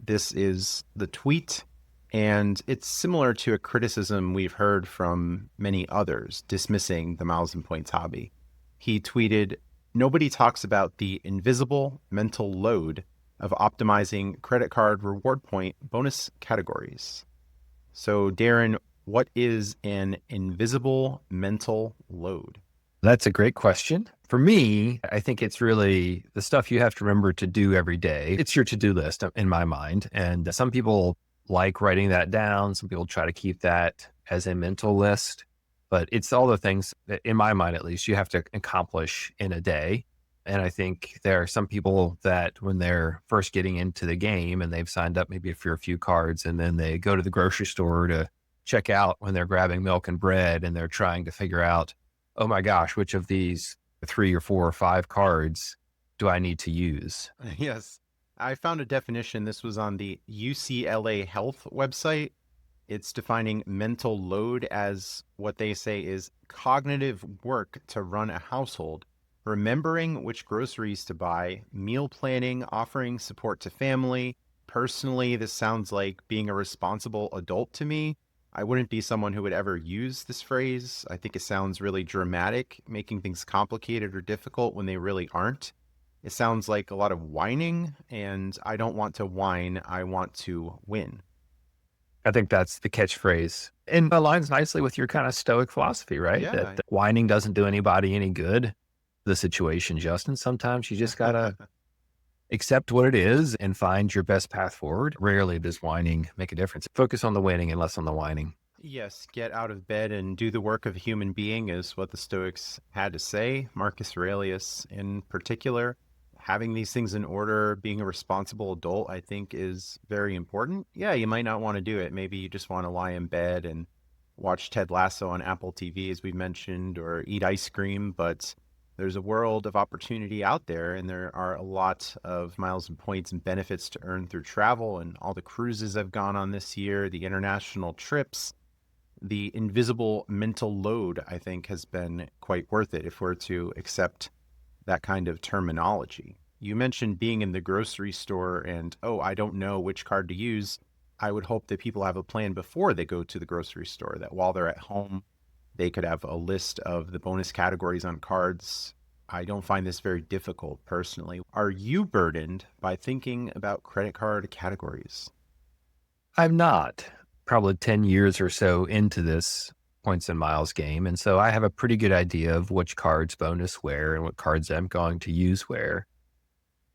This is the tweet, and it's similar to a criticism we've heard from many others dismissing the miles and points hobby. He tweeted, "Nobody talks about the invisible mental load of optimizing credit card reward point bonus categories." So, Darren, what is an invisible mental load? That's a great question. For me, I think it's really the stuff you have to remember to do every day. It's your to-do list in my mind. And some people like writing that down. Some people try to keep that as a mental list, but it's all the things that, in my mind, at least, you have to accomplish in a day. And I think there are some people that when they're first getting into the game and they've signed up maybe for a few cards, and then they go to the grocery store to check out when they're grabbing milk and bread, and they're trying to figure out, oh my gosh, which of these 3 or 4 or 5 cards do I need to use? Yes. I found a definition. This was on the UCLA Health website. It's defining mental load as what they say is cognitive work to run a household, remembering which groceries to buy, meal planning, offering support to family. Personally, this sounds like being a responsible adult to me. I wouldn't be someone who would ever use this phrase. I think it sounds really dramatic, making things complicated or difficult when they really aren't. It sounds like a lot of whining, and I don't want to whine. I want to win. I think that's the catchphrase. And aligns nicely with your kind of stoic philosophy, right? Yeah. That whining doesn't do anybody any good. The situation, Justin, sometimes you just got to accept what it is and find your best path forward. Rarely does whining make a difference. Focus on the winning and less on the whining. Yes, get out of bed and do the work of a human being is what the Stoics had to say. Marcus Aurelius in particular. Having these things in order, being a responsible adult, I think is very important. Yeah, you might not want to do it. Maybe you just want to lie in bed and watch Ted Lasso on Apple TV, as we mentioned, or eat ice cream, but there's a world of opportunity out there, and there are a lot of miles and points and benefits to earn through travel, and all the cruises I've gone on this year, the international trips. The invisible mental load, I think, has been quite worth it if we're to accept that kind of terminology. You mentioned being in the grocery store and, oh, I don't know which card to use. I would hope that people have a plan before they go to the grocery store, that while they're at home, they could have a list of the bonus categories on cards. I don't find this very difficult personally. Are you burdened by thinking about credit card categories? I'm not. Probably 10 years or so into this points and miles game. And so I have a pretty good idea of which cards bonus where and what cards I'm going to use where.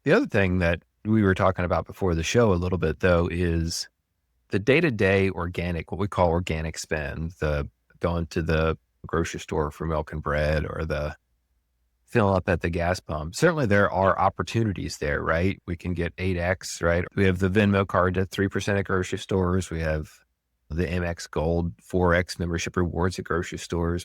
The other thing that we were talking about before the show a little bit, though, is the day-to-day organic, what we call organic spend, the going to the grocery store for milk and bread or the fill up at the gas pump. Certainly there are opportunities there, right? We can get 8X, right? We have the Venmo card at 3% at grocery stores. We have the MX Gold 4X membership rewards at grocery stores.